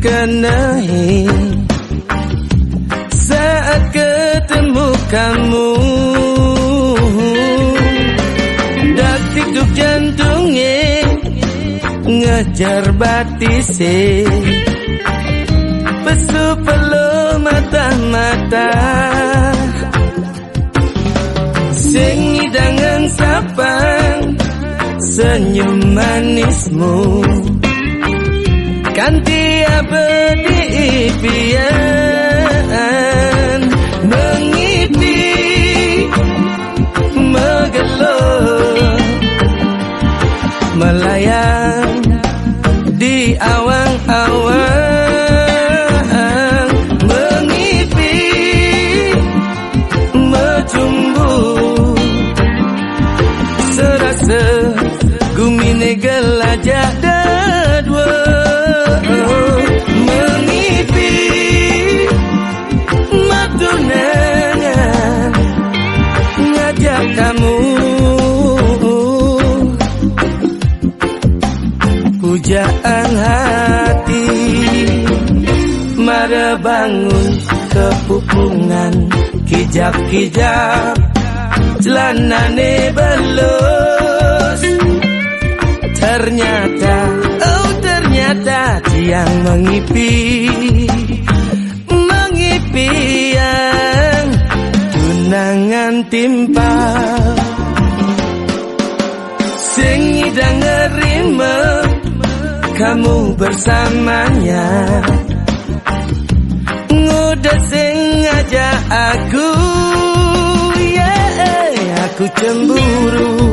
kenai saat ketemu kamu. Detik jantungnya ngejar batise, pesu pelu mata-mata, sing hidangan sapang senyum manismu, kanti abadi impian mengipi menggelar melayang di awang-awang, mengipi menjumbu serasa gumine gelajah dadwa, mengipi matunangan ngajak kamu. Pujaan hati mara bangun kepupungan, kijap-kijap celanane belus. Ternyata, oh ternyata tiang mengipi yang tunangan timpal, sing idang ngerima kamu bersamanya, ngudah sing ngajak aku, yeah, aku cemburu.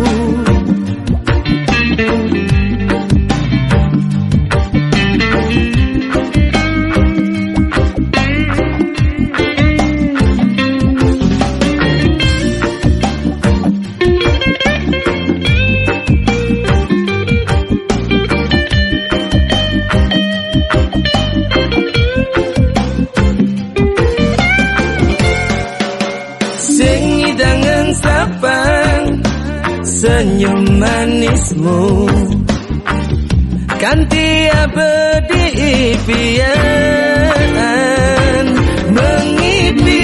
Senyum manismu kanti abadi impian mengipi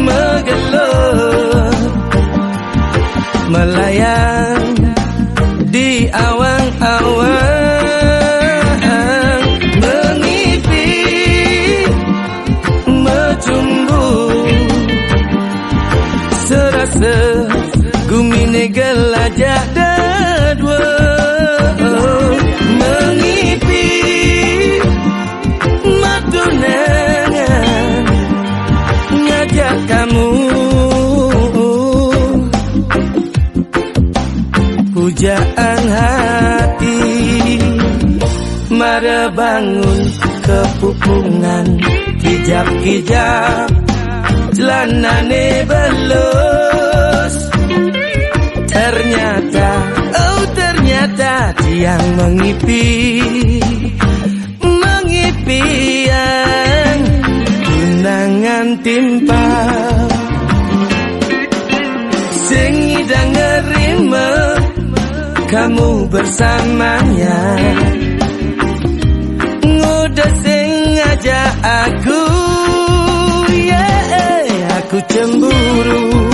menggelar melayang di awang-awang, mengipi menjumbu serasa gumine gelajah dadwa, mengipi matunangan ngajak kamu. Pujaan hati mara bangun kepupungan, kijap-kijap celanane belus. Ternyata, oh ternyata tiang mengipi yang tunangan timpal, sing idang ngerima kamu bersamanya, ngudah sing ngajak aku, yeah, aku cemburu.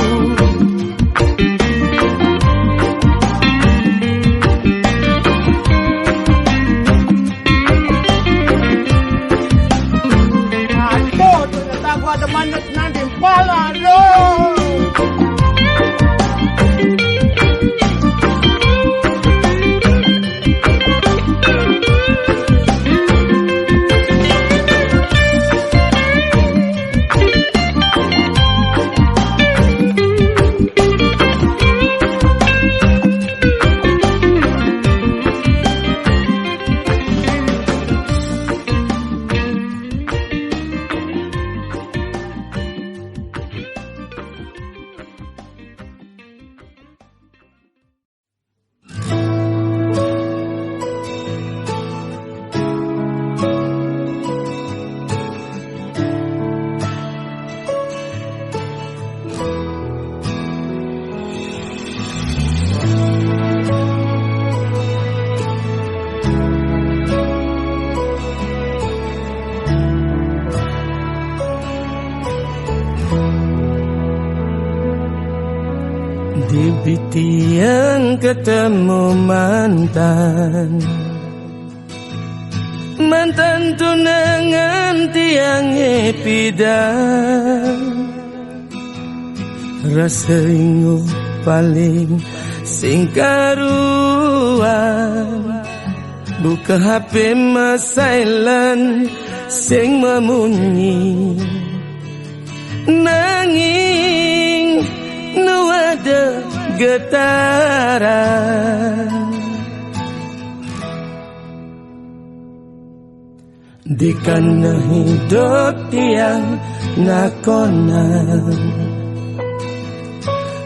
Ada manut nanti pala dong. ketemu mantan, mantan tunangan tiang epidan. Rasa ingu paling sing karuan, buka HP mas silent sing memunyi. Nanging nu ada getaran di kana hidup tiang nakonan.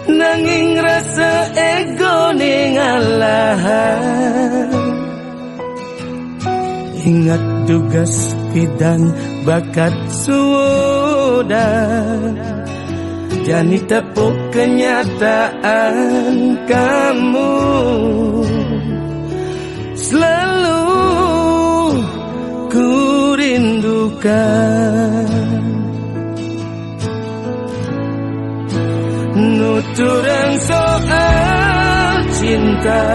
Nanging rasa ego ning alahan, ingat tugas pidan bakat sudah, jani tepuk kenyataan kamu selalu ku rindukan. Nuturang soal cinta,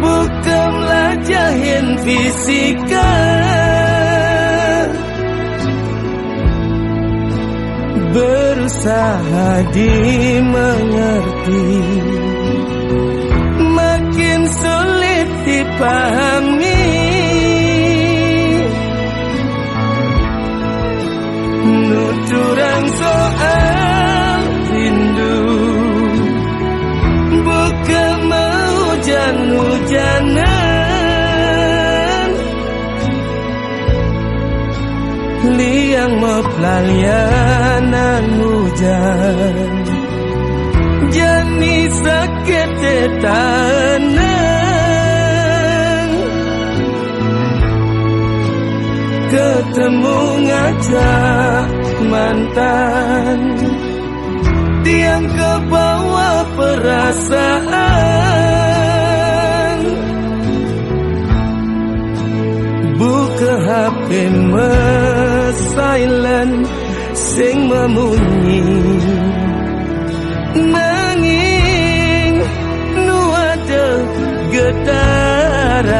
bukanlah jahil fisika. Berusaha dimengerti, makin sulit dipahami. Nuturang soal rindu, bukan mau hujan-hujanan. Liang mepelalianan hujan, jani sakit tahanan. Ketemu ngajak mantan, tiang ke bawah perasaan. Buka HP silent sing memunyi. Nanging nu ada getaran,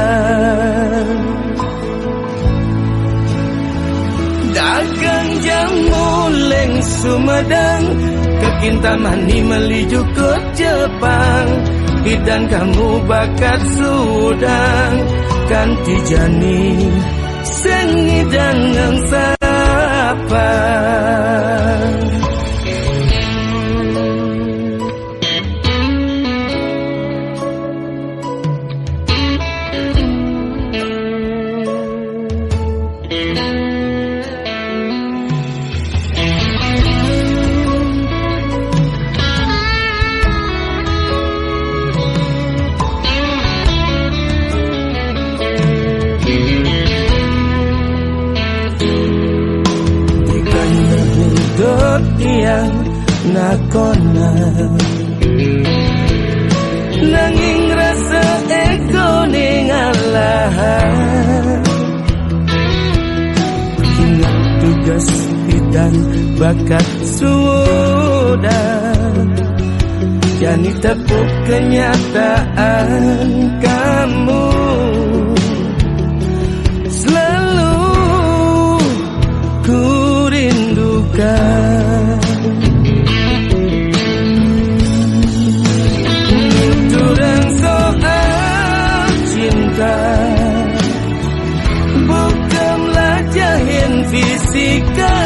dagang jamu leng Sumedang, kekintamani meliju ke Jepang. Bidan kamu bakat sudang, kanti jani sengidang yang sapa. Yang nakonan, nanging rasa ego ning alahan. Ingat tugas dan bakat sudah, jani tepuk kenyataan kamu selalu ku rindukan. Nuturang soal cinta, bukanlah jahil fisika.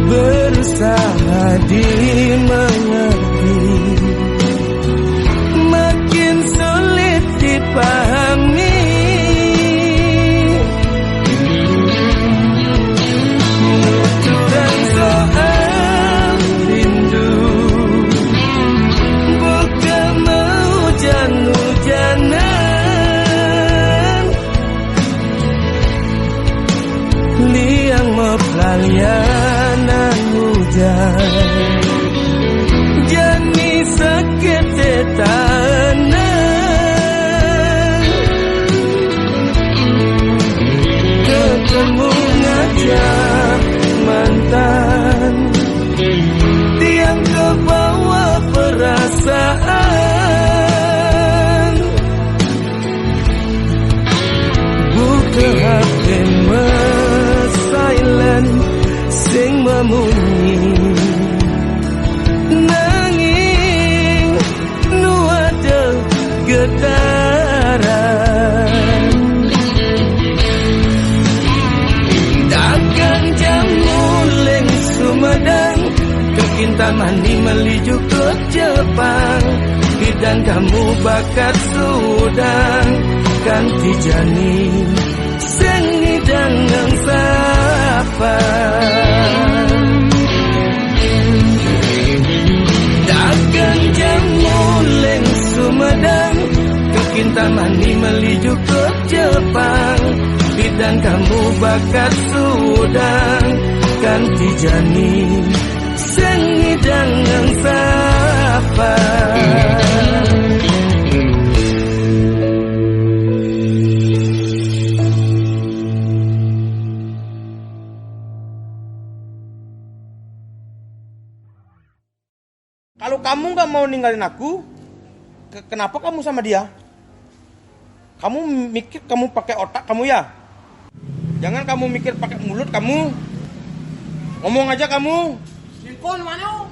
Berusaha dimengerti, makin sulit dipahami. Jepang, bidan kamu bakat sudang, ganti jani sengi dengan sapa. Dagang jamu leng Sumedang, kekintamani meliju ke Jepang, bidan kamu bakat sudang, ganti jani sengi dengan sapa. Kalau kamu gak mau ninggalin aku, kenapa kamu sama dia? Kamu mikir kamu pakai otak kamu ya? Jangan kamu mikir pakai mulut kamu. Ngomong aja kamu. Simpon mana?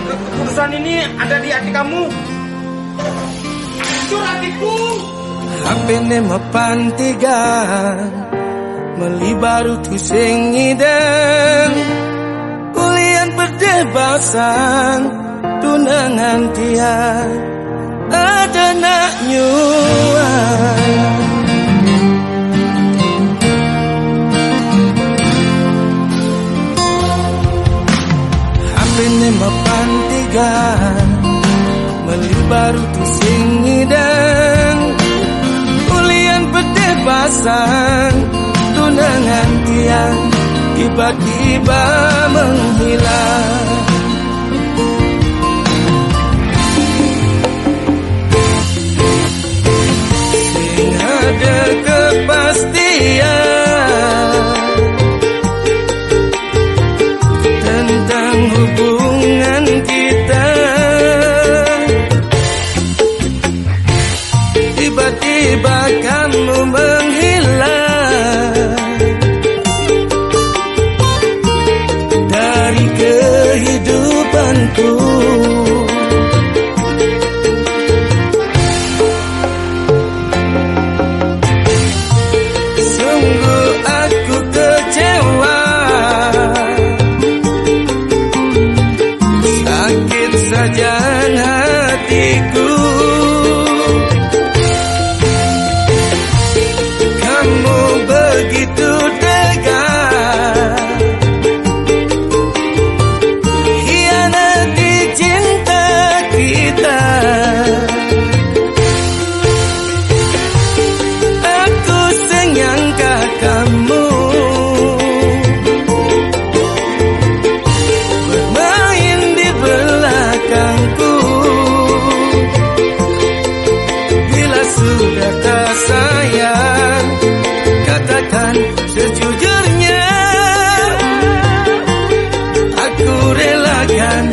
Keputusan ini ada di hati kamu. Jujur hatiku. HP ne mapantigan, meli baru tu singidang, ulian perdebasan, tunangan tiang, ada nak nyuan. HP ne mapantigan, meli baru tu singidang, ulian perdebasan, tunangan tiang, tiba-tiba menghilang. Sing ada kepastian tentang hubungan kita, tiba-tiba kamu menghilang dari kehidupanku. Sungguh aku kecewa, sakit saja hatiku. Kamu begitu tega, hianati cinta kita. Aku senyangka kamu bermain di belakangku. Bila sudah tak sayang, katakan sejujurnya. Aku relakan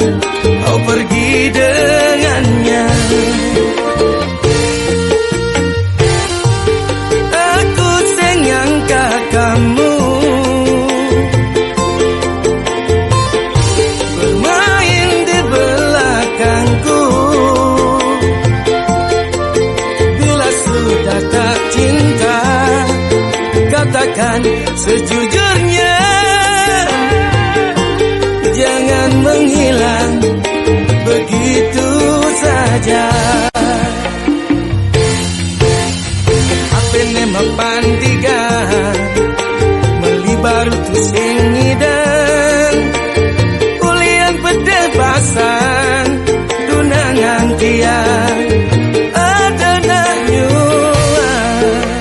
kau pergi dengannya. Aku senyangka kamu bermain di belakangku. Bila sudah tak cinta, katakan sejujurnya. Jangan menghilang begitu saja. HP ne mapantigan, meli baru tu singidang, ulian perdebasan, tunangan tiang, ada nak nyuan.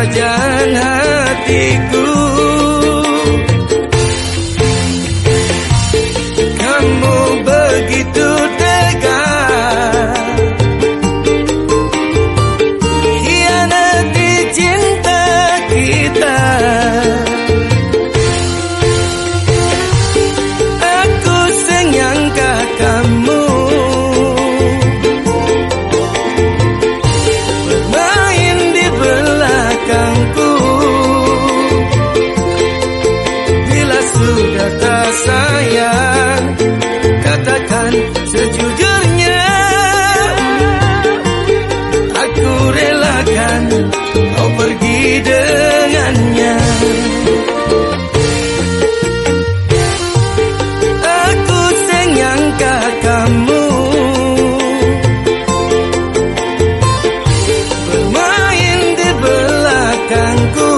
kerajaan hatiku. Kamu begitu tegar, hianati cinta kita. Aku senyangka kamu bermain di belakangku. Bila sudah tak sayang, katakan sejujurnya. Aku relakan kau pergi dengannya. Aku senyangka kamu bermain di belakangku.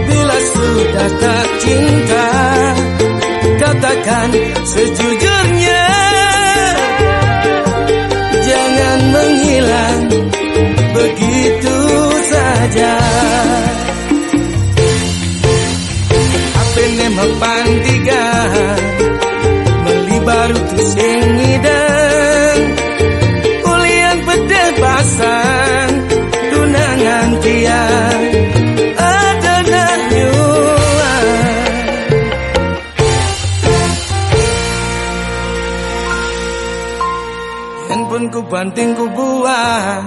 Bila sudah tak cinta, katakan sejujurnya. Jangan menghilang begitu saja. Apene mapantigan melibaru tu sing ngidang, ulian pedeh pasang tunangan tiang ada nanyuan. Handphone ku banting ku buang,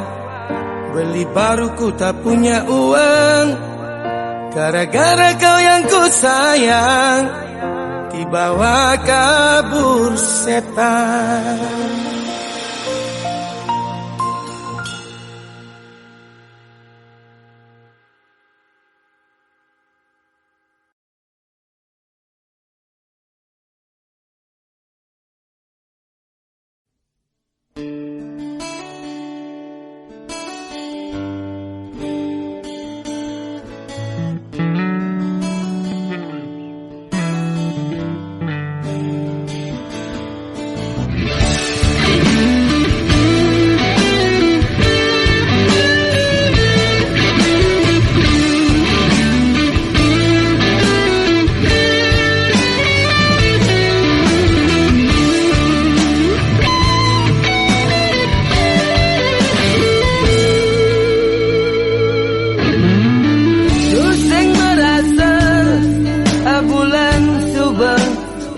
beli baru ku tak punya uang. Gara-gara kau yang ku sayang, dibawa kabur setan.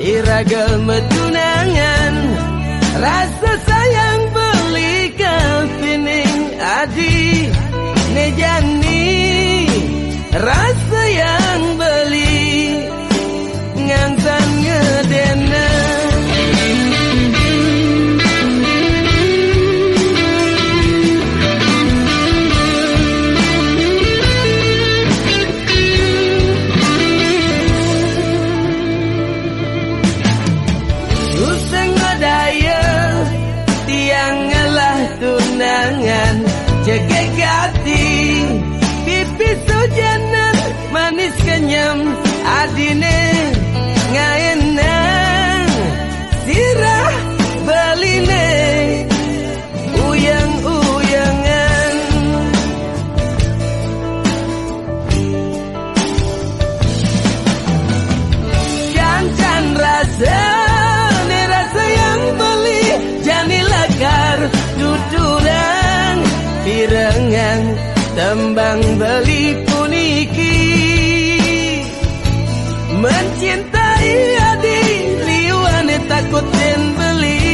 Iraga metunangan, rasa sayang beli kepining adi nejani. Rasa yang beli ngantan ngedena. Jegegati pipis hujanan manis kenyam adine ngaenang sirah beline uyang-uyangan. Jangan rasa ne rasa yang beli jani lekar duduran pirengan tembang beli puniki. Mencintai adi liwane takut den beli.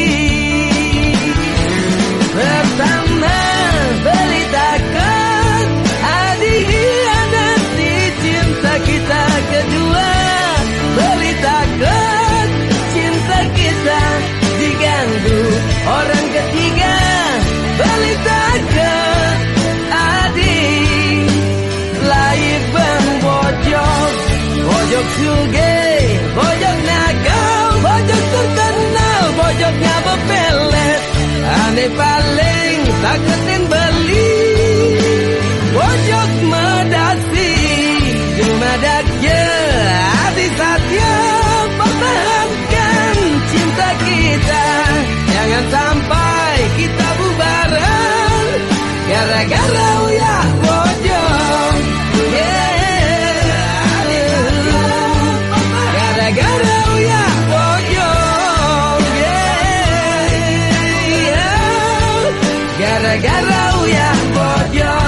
Pertama beli takut adi hianati cinta kita. Kedua beli takut cinta kita diganggu orang ketiga. Beli takut adi laik bang bojok, bojok suge, bojok nakal, bojok terkenal, bojoknya bepelet. Aneh paling takutin beli bojok medasi, cuma daknya adi satya pertahankan cinta kita. Jangan sampai kita bubaran gara-gara uyak bojong, gara-gara uyak bojong, gara-gara uyak bojong.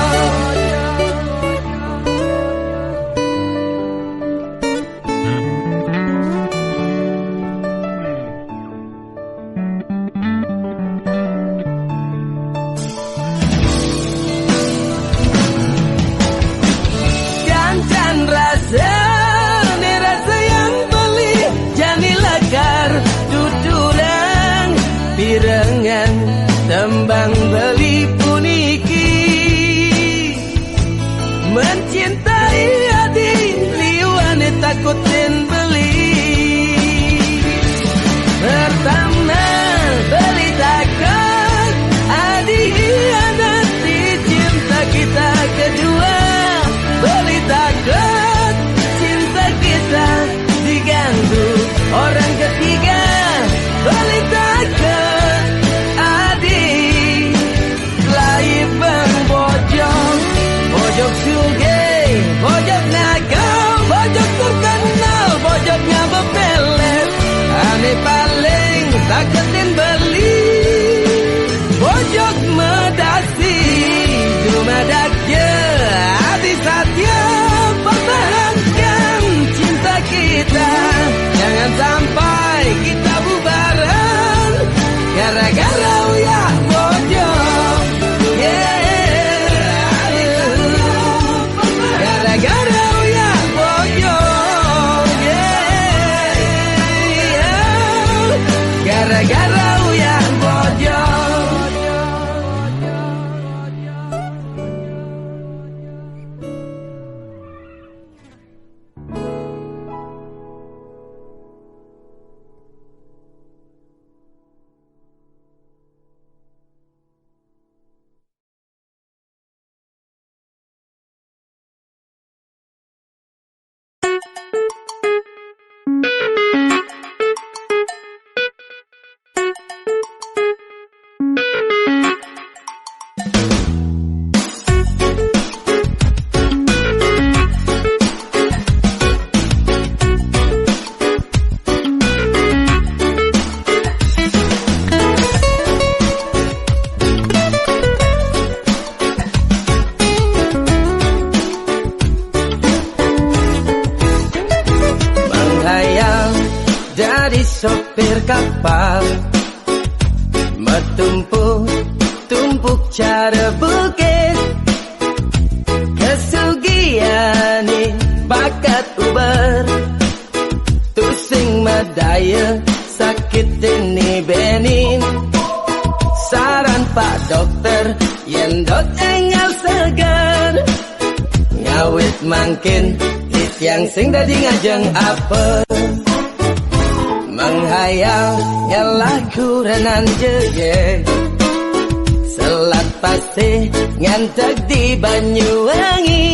Rasa yang beli jani lakar tuturan pirengan tembang beli puniki mencintai adi liwane takutin beli pertama beli takut adi hianati cinta kita kedua beli takut cinta kita diganggu orang ketiga beli takut adik lai bang bojong bojok sugih bojok nakal bojok terkenal bojoknya bepelet ane paling takutin beli bojok medasi jumadak je adi satya pertahankan cinta kita jangan sampai kita bubaran gara-gara uyak bojong gara-gara uyak bojong gara-gara uyak bojong. Sopir kapal metumpuk cara bukit kesugian bakat uber tusing madaya sakit ini benin saran pak dokter yen dot engal segar ngawit mangkin yang sing dadi ngajeng apa menghayal nyalah kurenan jeye selat pasih ngantek di Banyuwangi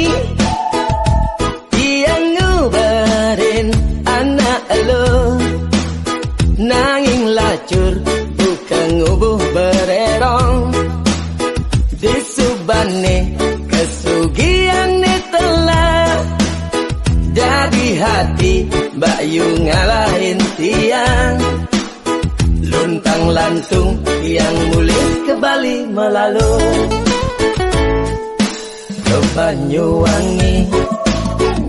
yang ngubarin anak elo nanging lacur bukan ngubuh bererong di subane kesugian telah dari hati Bayu ngalahin tiang luntang lantung yang mulih ke Bali melalu ke Banyuwangi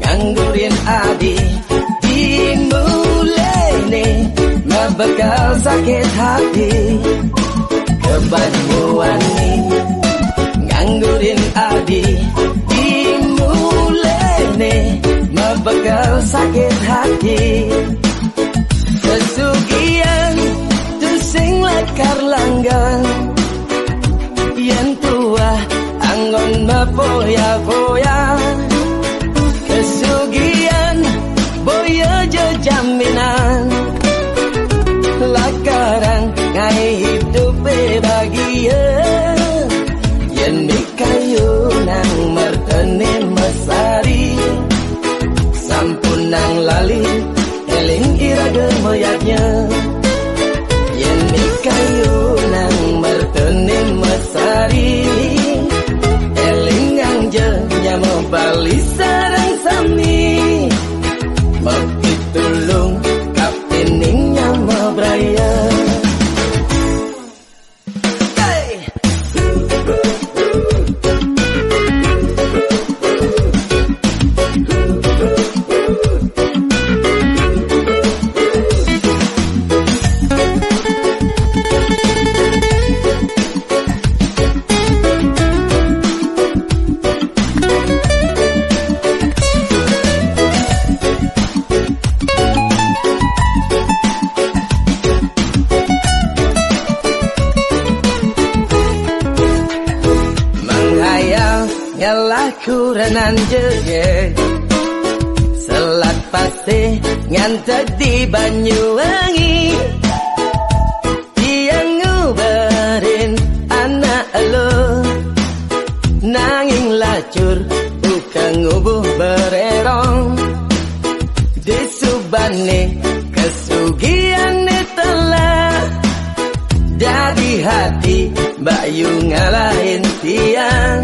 nganggurin adi dimulene mabekal sakit hati ke Banyuwangi nganggurin adi dimulene mabekal sakit hati kesugian tusing lakar langgang yen tua anggon mapoya-poya kesugian boya jaminan lakaran ngai hidup bahagia yen kayu nang mertene mesari sampun nang lali eling iraga moyaknya yen kayu nang mertene mesari kuranan jeget selat pasti ngantek di Banyuwangi yang ngubarin anak lo nanging lacur bukan ngubuh bererong di subane kesugian telah jadi hati Bayu ngalahin tiang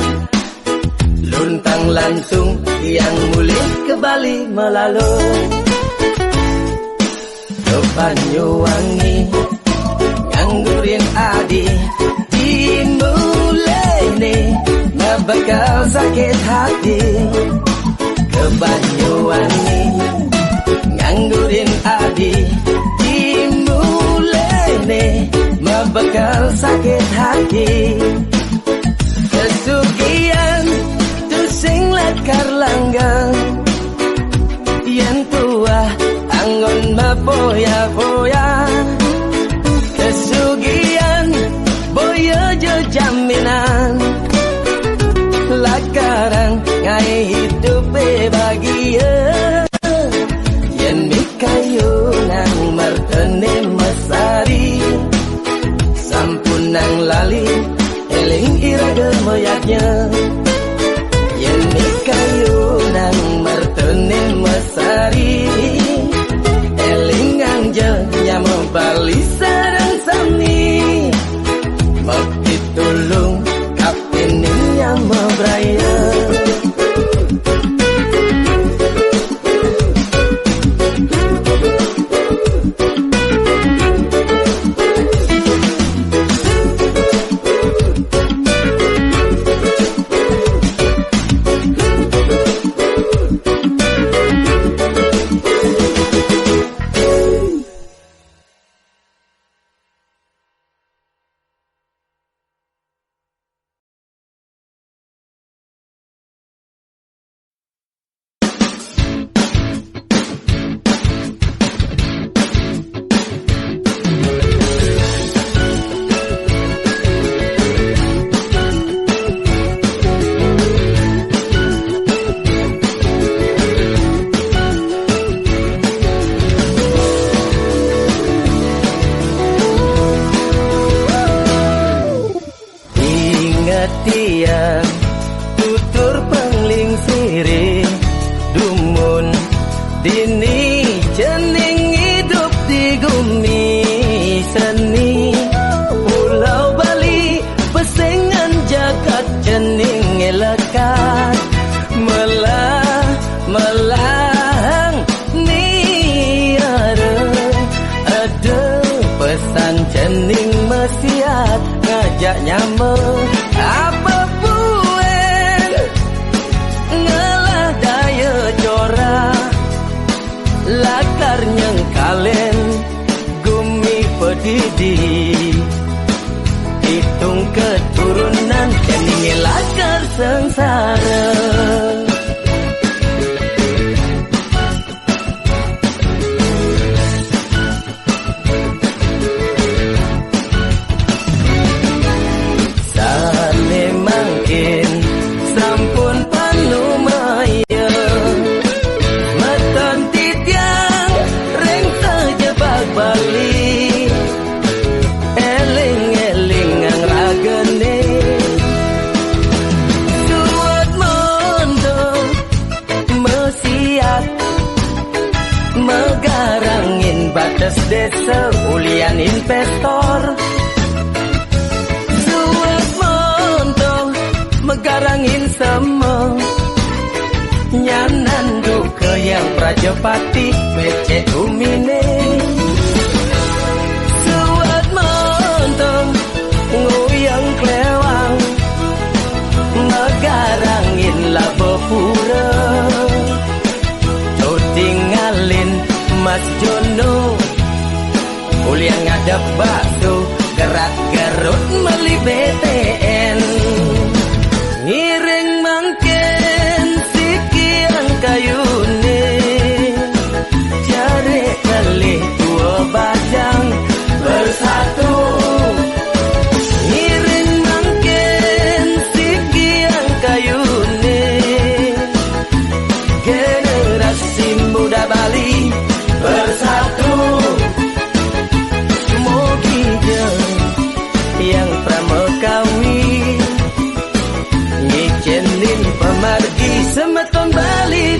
luntang lantung yang mulih ke Bali melalu ke Banyuwangi nganggurin adi dimulai nih ngebekal sakit hati ke Banyuwangi nganggurin adi dimulai nih ngebekal sakit hati kesugian tu sing lakar langgang yang tua anggon mapoya-poya kesugian boyo jo jaminan lakaran ngai hidup bahagia yen mikayu nang martene mesari sampun nang lali eling iraga moyaknya yen mikayu nang martene mesari eling angel nyamo Bali sareng sami mabdi tulung kaptenin nyamo braya desa ulian investor suat montong megarangin semua nyanan duka yang Prajapati PC umine suat montong nguyang klewang megarangin labo pura tinggalin Mas Jono ulian ngadep bakso gerak garut meli BTN ngiring mangken sikian kayune jare kali dua bajang bersatu ngiring mangken sikian kayune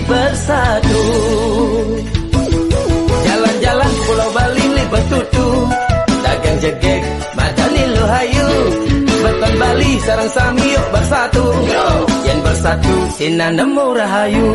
bersatu. Jalan-jalan Pulau Bali li betutu, dagang jegek madani lo hayu. Beton Bali sareng sami yuk bersatu. Yen bersatu sinan nemu rahayu.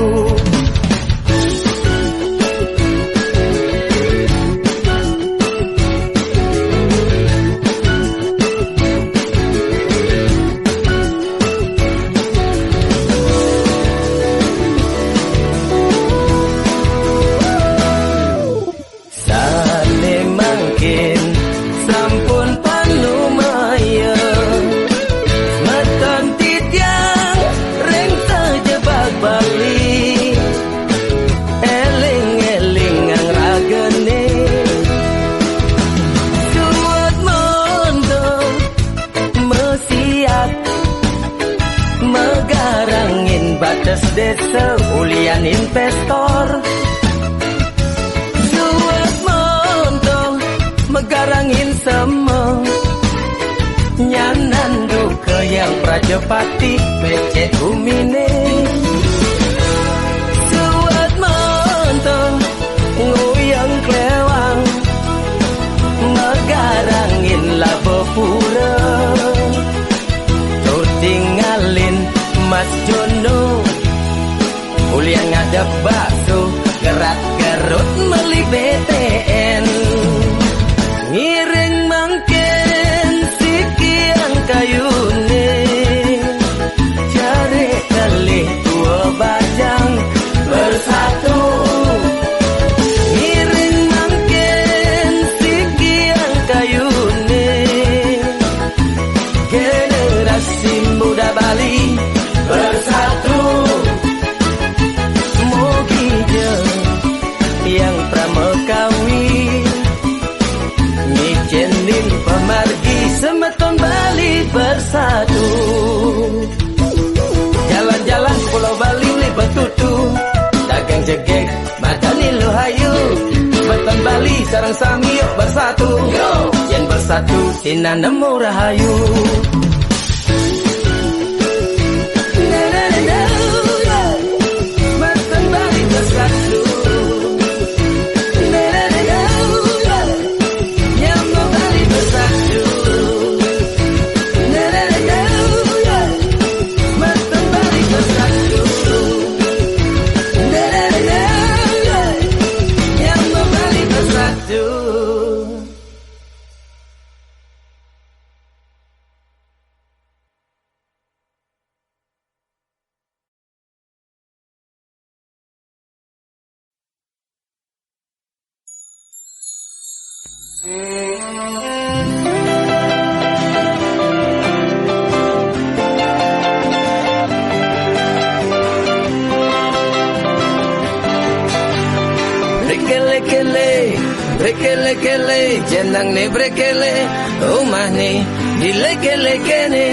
Desa ulian investor jual montong megarangin semua nyanan duka yang Prajapati PC umine jual montong nguyang klewang megarangin labo pura tuh tinggalin Mas Jono ulian ngadep bakso, gerak gerut meli BTN. Ngiring mangken sikian kayune, cari kali dua bajang bersatu. Ngiring mangken sikian kayune, generasi muda Bali bersatu. Yang pramekawi ngijenin pemargi semeton Bali bersatu. Jalan-jalan Pulau Bali li betutu, dagang jegek madani lo hayu. Beton Bali sareng sami yuk bersatu. Yen bersatu sinan nemu rahayu. Beton Bali bersatu. Brekele jenang ne brekele omah ne dileke-leke ne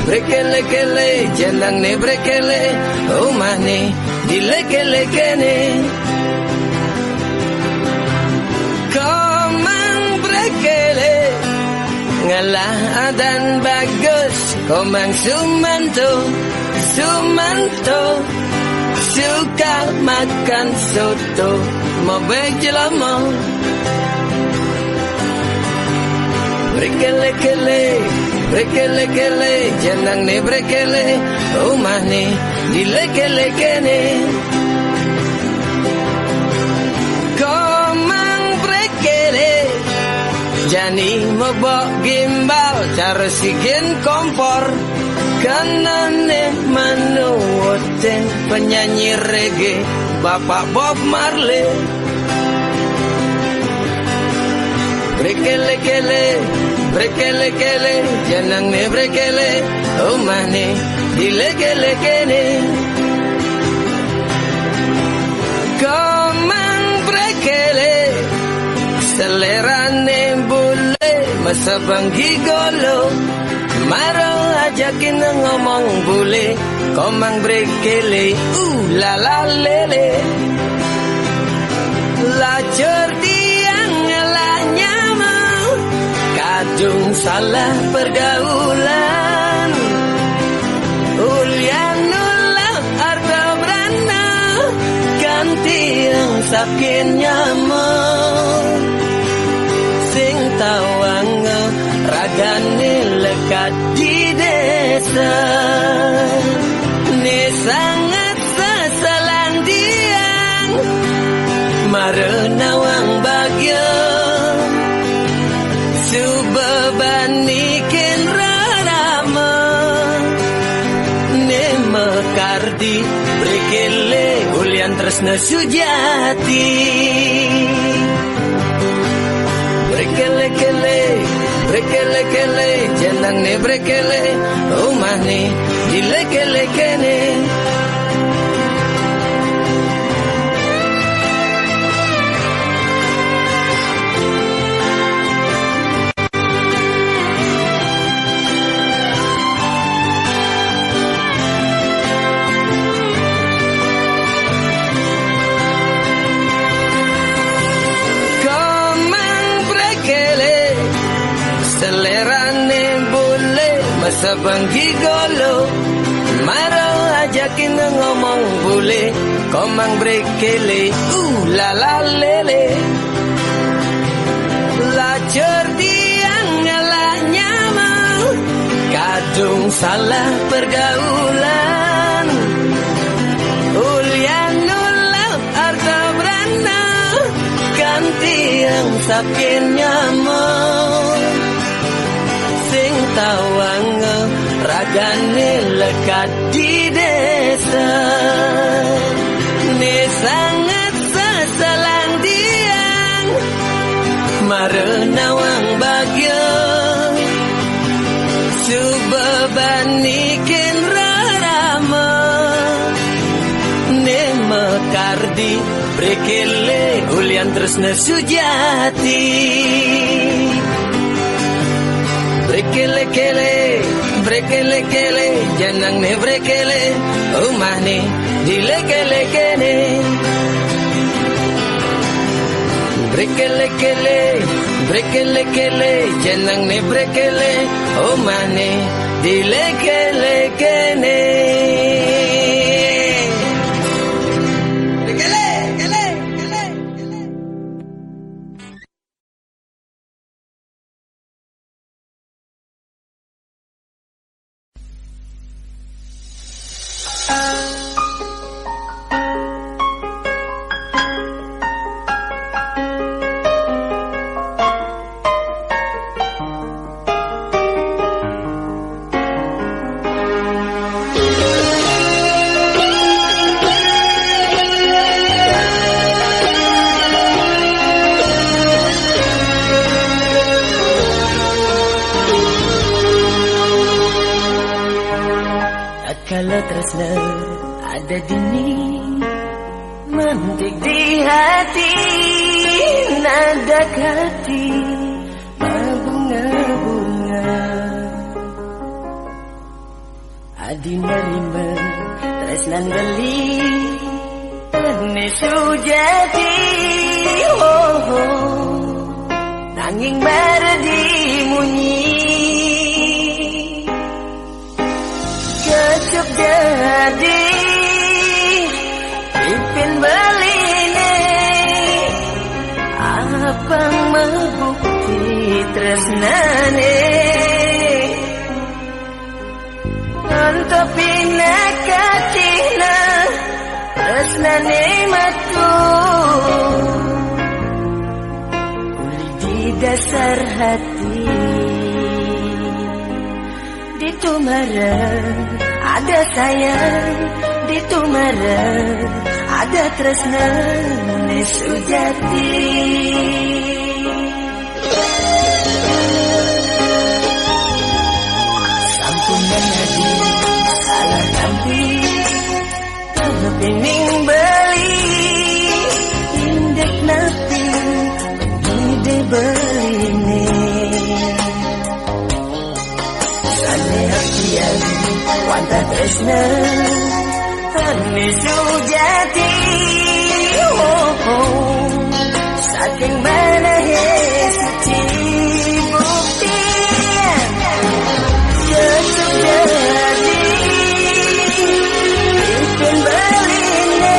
brekele jenang ne brekele omah ne dileke-leke ne komang brekele ngalah adan bagus komang Sumanto suka makan soto mau bejelama brekele jenang ne brekele omah ne dileke-leke ne komang brekele jani mebok gimbal cara sigen kompor kanane manuoten penyanyi reggae Bapak Bob Marley. Brekele jenang ne brekele omah ne dileke-leke ne komang brekele selerane bule masa banggi golo maro ajakin ngomong bule komang brekele la la lele lacur tiang ngelanya mau kadung salah pergaulan sakin nyaman sing tawang ragane lekat di desa ne sangat sesalang diang marenawang bagyo subabanikin rarama ne mekardi brekele ulian tresna sujati brekele-kele brekele-kele jenang ne brekele omah ne dileke-lekene Sabang gigolo maro ajakin ngomong boleh komang brekele la la lele lacur tiang ngelaknya mau kadung salah pergaulan ulian nulap arta berana ganti yang sakin nyaman sing tawang ragane lekat di desa ne sangat sesalang diang marenawang bagyo subabanikin rarama ne mekardi brekele ulian tresna sujati brekele-kele brekele-kele janang ne brekele omah ne dileke-lekene brekele-kele brekele-kele janang ne brekele omah ne dileke-lekene kalau tresna ada dini mantik di hati nada hati bunga-bunga adi nerima tresnan beli ne sujati nanging merdi munyi kecep jadi ipin beline abang membukti tresnane nantopi nakatina tresnane matu uli di dasar hati di tumara ada sayang di tumara ada tresna ne sujati sampunan hadi salah tampi kepining beli indek napi ide beline wanta tresna ane sujati saking mana suci buktian sejadi ipin beline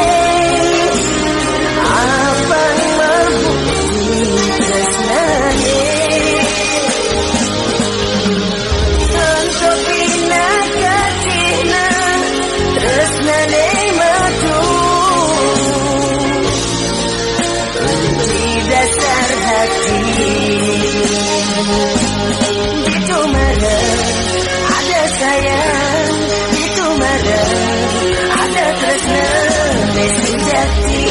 Itu marah ada sayang, itu marah ada tresna sejati.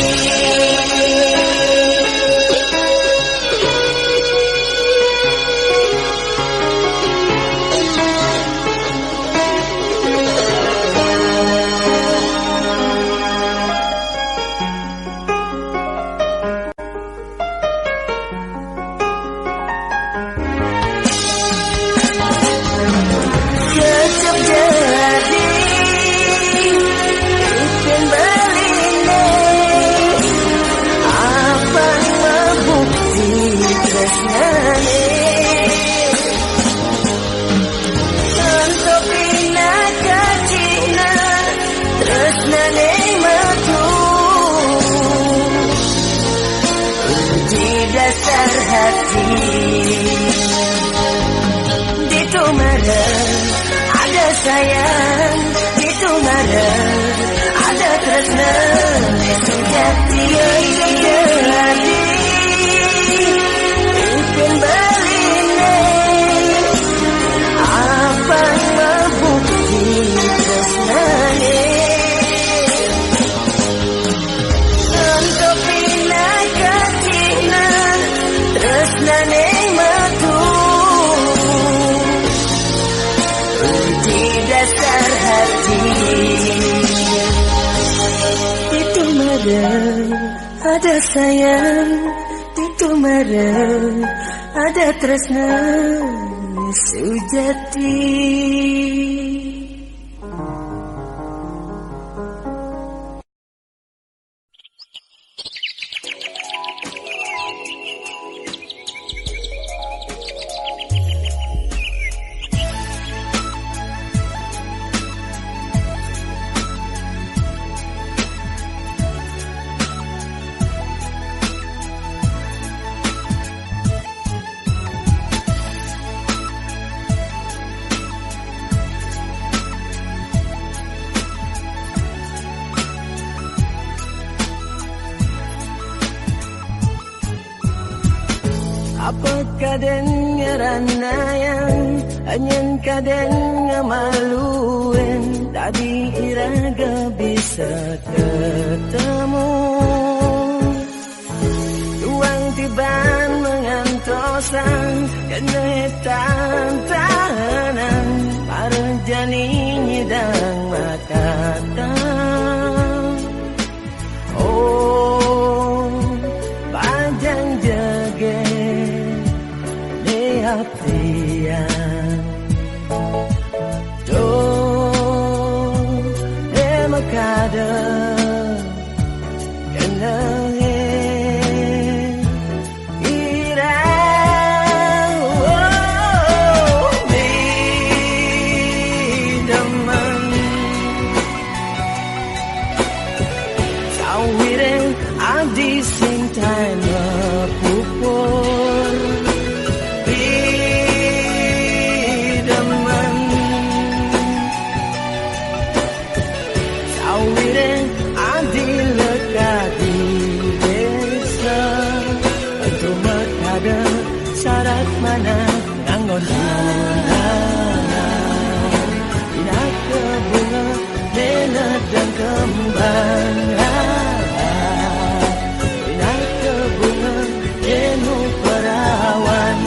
Dasar hati itu marah ada sayang, itu marah ada tresna sejati. Jadi bikin beline apa membukti tresnane untuk pinakatina tresnane metu di dasar hati. Itu marah ada sayang, itu marah ada tresna sejati. Apakah dengeran yang hanya kaden ngamaluen tadi iraga bisa ketemu uang tiban mengantosan kena tahanan para jani nyidang makatan. Oh bajang jage hatian do emakada kena ira bidaman sawiren adi sing time pupur syarat mana nganggon inak ke bunga menet dan kembang inak ke bunga jenuh perawan.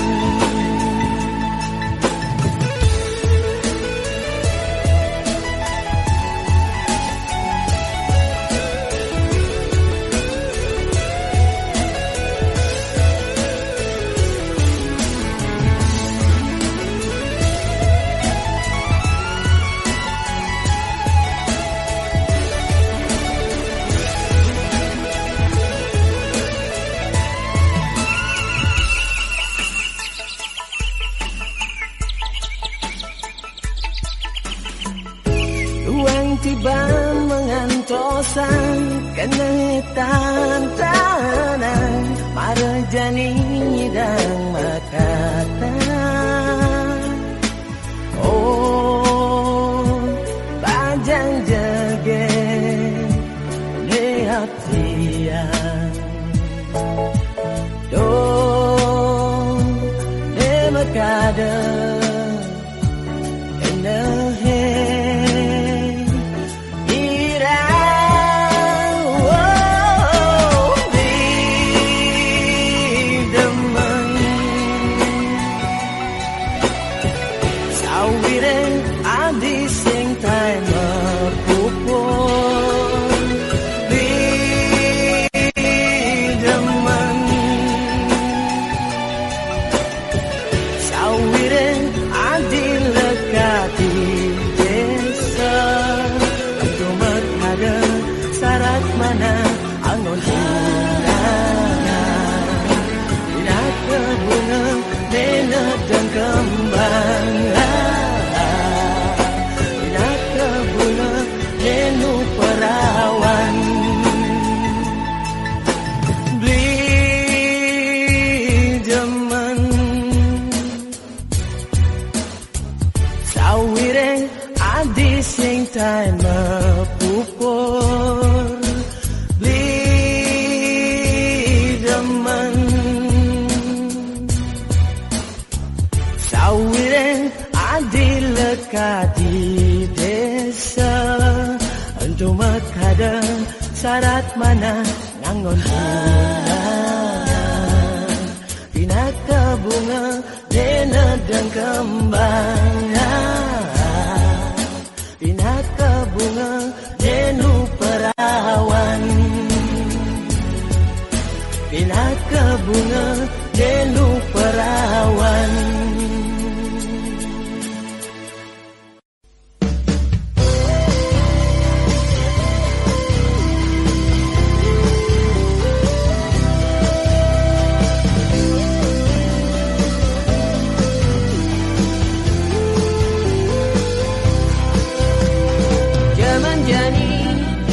Tiba mengantosan kena tantanan para jani nyidang makatan. Oh bajang jage hatian do lekada enehe ira di demen sawire adi sing tae mepupur di demen sawire adi lekati desa untuk menghada syarat mana angon bunga dina kebunga nena dan kembang dina kebunga nenu perawan beli demen sawire adi sing tae mepupur beli demen sawire adi lekati desa untuk makada syarat mana ngangon bunga dina kebunga dena dan kembang dina kebunga denu perawan dina kebunga denu perawan. Zaman jani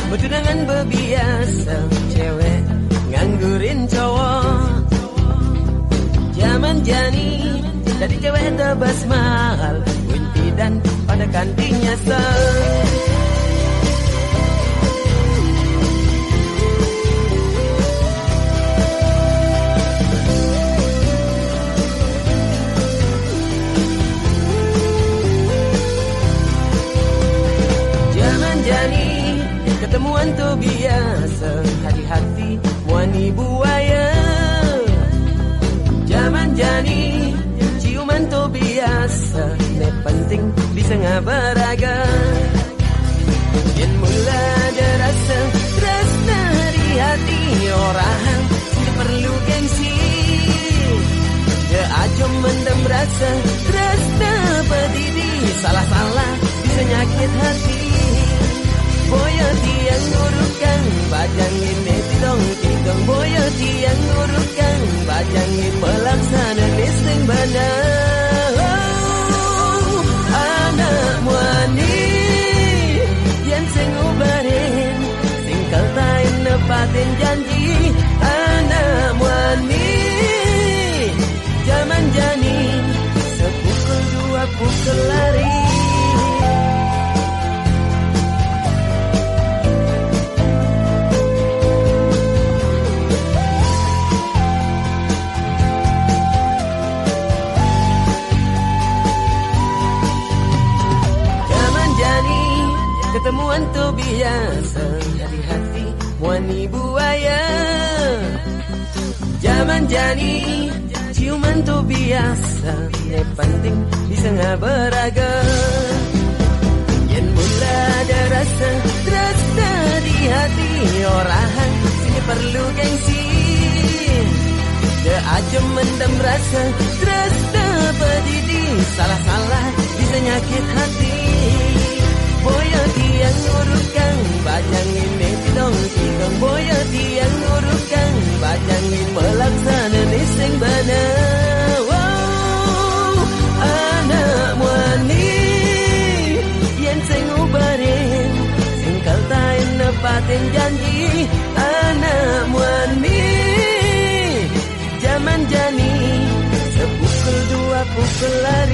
bertunangan berbiasa cewek nganggurin cowok. Zaman jani jadi cewek tebas mahal winti dan pada kantinnya sel. Zaman jani ketemuan tuh biasa hati-hati wani buaya. Zaman jani ciuman tuh biasa ne penting bisa ngabaraga. Yen mula ada rasa tresna di hati orang perlu gengsi. Ya aja mendem rasa tresna pedidi salah-salah bisa nyakit hati. Boyo tiang ngurukan bajangin netidong tidong. Boyo tiang ngurukan bajangin pelaksana neseng bana. Oh, anak muani yang sing ubarin singkal tain nepatin janji. Anak muani zaman jani sepukul dua pukul lari. Ketemuan tuh biasa hati-hati wani buaya. Zaman jani ciuman tuh biasa ne penting bisa ngabaraga. Yen mula ada rasa rasa di hati orang sini perlu gengsi. Ya aja mendem rasa rasa pedidi salah-salah bisa nyakit hati. Boyo tiang ngurukan bajangin netidong tidong. Boyo tiang ngurukan bajangin melaksana neseng bana. Wow, anak muani yen sing ubarin singkal tain nepatin janji. Anak muani zaman jani sepukul dua pukul lari.